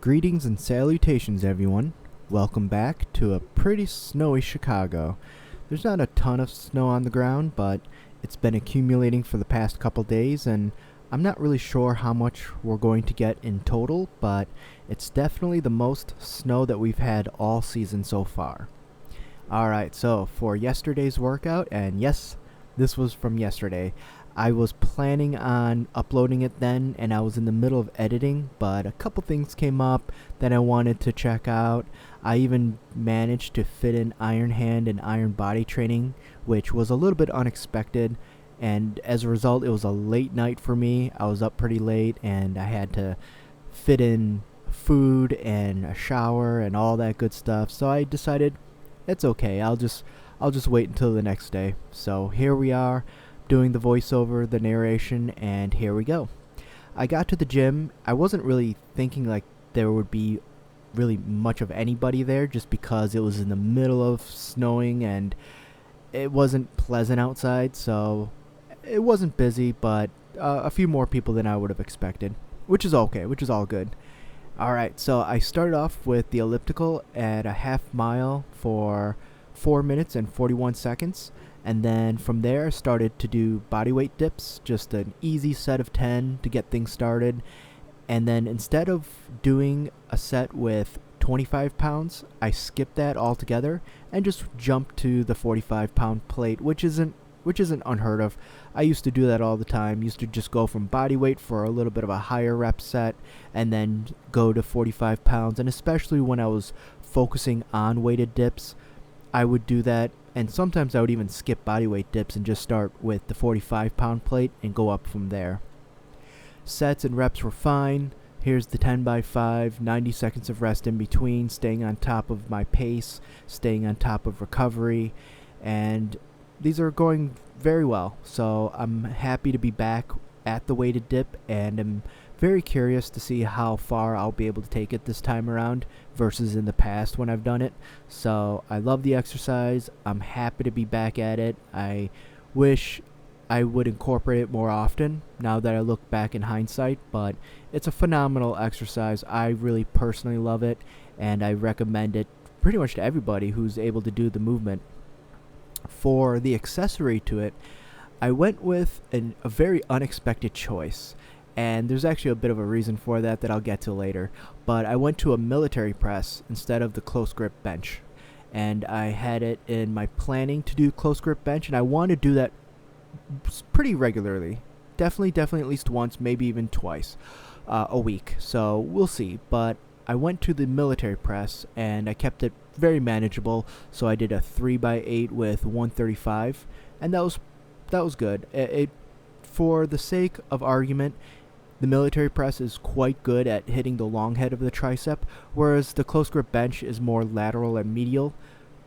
Greetings and salutations, everyone. Welcome back to a pretty snowy Chicago. There's not a ton of snow on the ground, but it's been accumulating for the past couple days, and I'm not really sure how much we're going to get in total, but it's definitely the most snow that we've had all season so far. Alright, so for yesterday's workout, and yes, this was from yesterday, I was planning on uploading it then, and I was in the middle of editing, but a couple things came up that I wanted to check out. I even managed to fit in iron hand and iron body training, which was a little bit unexpected, and as a result, it was a late night for me. I was up pretty late, and I had to fit in food and a shower and all that good stuff, so I decided it's okay, I'll just wait until the next day. So here we are, doing the voiceover, the narration, and here we go. I got to the gym. I wasn't really thinking like there would be really much of anybody there, just because it was in the middle of snowing and it wasn't pleasant outside, so it wasn't busy, but a few more people than I would have expected, which is okay, which is all good. Alright, so I started off with the elliptical at a half mile for 4 minutes and 41 seconds. And then from there, I started to do bodyweight dips, just an easy set of 10 to get things started. And then instead of doing a set with 25 pounds, I skipped that altogether and just jumped to the 45-pound plate, which isn't unheard of. I used to do that all the time. Used to just go from bodyweight for a little bit of a higher rep set and then go to 45 pounds. And especially when I was focusing on weighted dips, I would do that, and sometimes I would even skip bodyweight dips and just start with the 45-pound plate and go up from there. Sets and reps were fine. Here's the 10x5, 90 seconds of rest in between, staying on top of my pace, staying on top of recovery, and these are going very well. So I'm happy to be back at the weighted dip, and I'm very curious to see how far I'll be able to take it this time around versus in the past when I've done it. So I love the exercise. I'm happy to be back at it. I wish I would incorporate it more often now that I look back in hindsight, but it's a phenomenal exercise. I really personally love it, and I recommend it pretty much to everybody who's able to do the movement. For the accessory to it, I went with a very unexpected choice. And there's actually a bit of a reason for that I'll get to later. But I went to a military press instead of the close grip bench. And I had it in my planning to do close grip bench, and I want to do that pretty regularly. Definitely at least once, maybe even twice a week. So we'll see. But I went to the military press, and I kept it very manageable. So I did a 3x8 with 135, and that was good. For the sake of argument, the military press is quite good at hitting the long head of the tricep, whereas the close grip bench is more lateral and medial.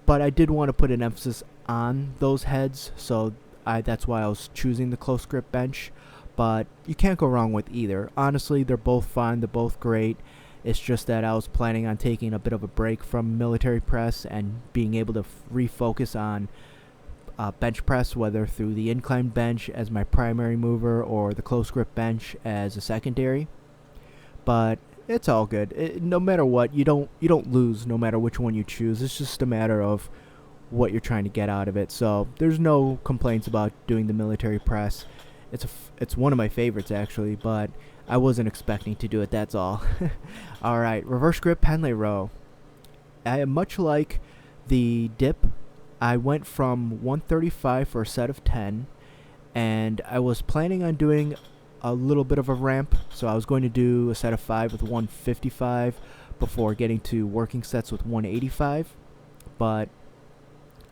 But I did want to put an emphasis on those heads, so that's why I was choosing the close grip bench. But you can't go wrong with either. Honestly, they're both fine, they're both great. It's just that I was planning on taking a bit of a break from military press and being able to refocus on bench press, whether through the incline bench as my primary mover or the close grip bench as a secondary. But it's all good. No matter what, you don't lose no matter which one you choose. It's just a matter of what you're trying to get out of it. So there's no complaints about doing the military press. It's one of my favorites actually, but I wasn't expecting to do it, that's all. Alright, reverse grip Pendlay row. Much like the dip, I went from 135 for a set of 10, and I was planning on doing a little bit of a ramp, so I was going to do a set of 5 with 155 before getting to working sets with 185, but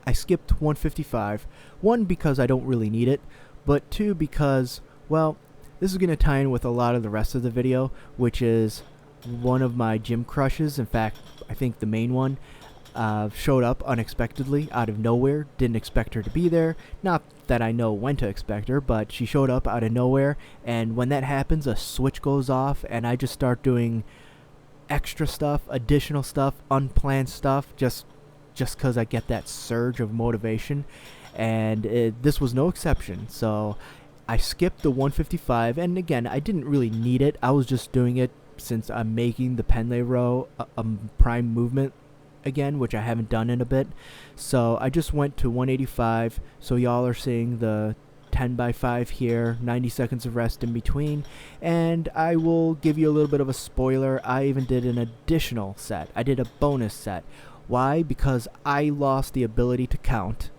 I skipped 155, one because I don't really need it, but two because, well, this is going to tie in with a lot of the rest of the video, which is one of my gym crushes. In fact, I think the main one. Showed up unexpectedly out of nowhere. Didn't expect her to be there. Not that I know when to expect her, but she showed up out of nowhere, and when that happens, a switch goes off, and I just start doing extra stuff, additional stuff, unplanned stuff, just because I get that surge of motivation, and this was no exception. So I skipped the 155, and again, I didn't really need it. I was just doing it since I'm making the Pendlay row a prime movement again, which I haven't done in a bit. So I just went to 185. So y'all are seeing the 10 by 5 here, 90 seconds of rest in between. And I will give you a little bit of a spoiler. I even did an additional set. I did a bonus set. Why? Because I lost the ability to count.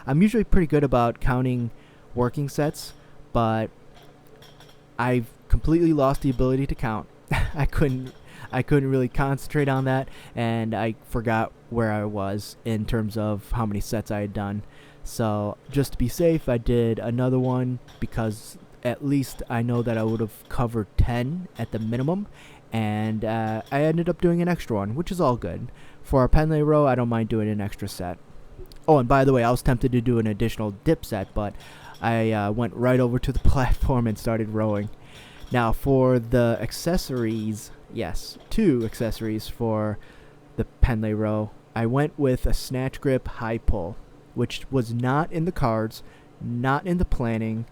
I'm usually pretty good about counting working sets, but I've completely lost the ability to count. I couldn't really concentrate on that, and I forgot where I was in terms of how many sets I had done. So just to be safe, I did another one because at least I know that I would have covered 10 at the minimum, and I ended up doing an extra one, which is all good. For our Pendlay row, I don't mind doing an extra set. Oh, and by the way, I was tempted to do an additional dip set, but I went right over to the platform and started rowing. Now for the accessories, yes, 2 accessories for the Pendlay row. I went with a Snatch Grip High Pull, which was not in the cards, not in the planning,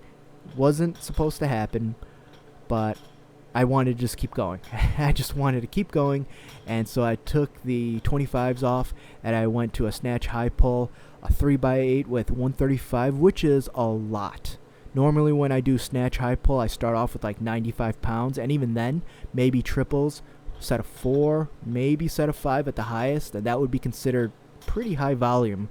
wasn't supposed to happen, but I wanted to just keep going. I just wanted to keep going, and so I took the 25s off, and I went to a Snatch High Pull, a 3x8 with 135, which is a lot. Normally when I do Snatch High Pull, I start off with like 95 pounds, and even then, maybe triples, set of 4, maybe set of 5 at the highest, and that would be considered pretty high volume.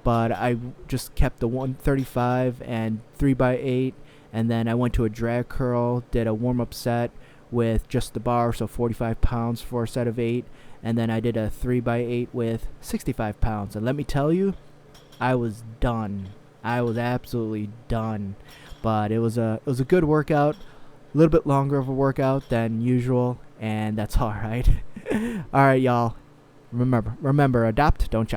But I just kept the 135 and 3x8, and then I went to a drag curl, did a warm-up set with just the bar, so 45 pounds for a set of 8, and then I did a 3x8 with 65 pounds. And let me tell you, I was done. I was absolutely done. But it was a good workout, a little bit longer of a workout than usual, and that's all right. All right, y'all. Remember, adopt, don't check.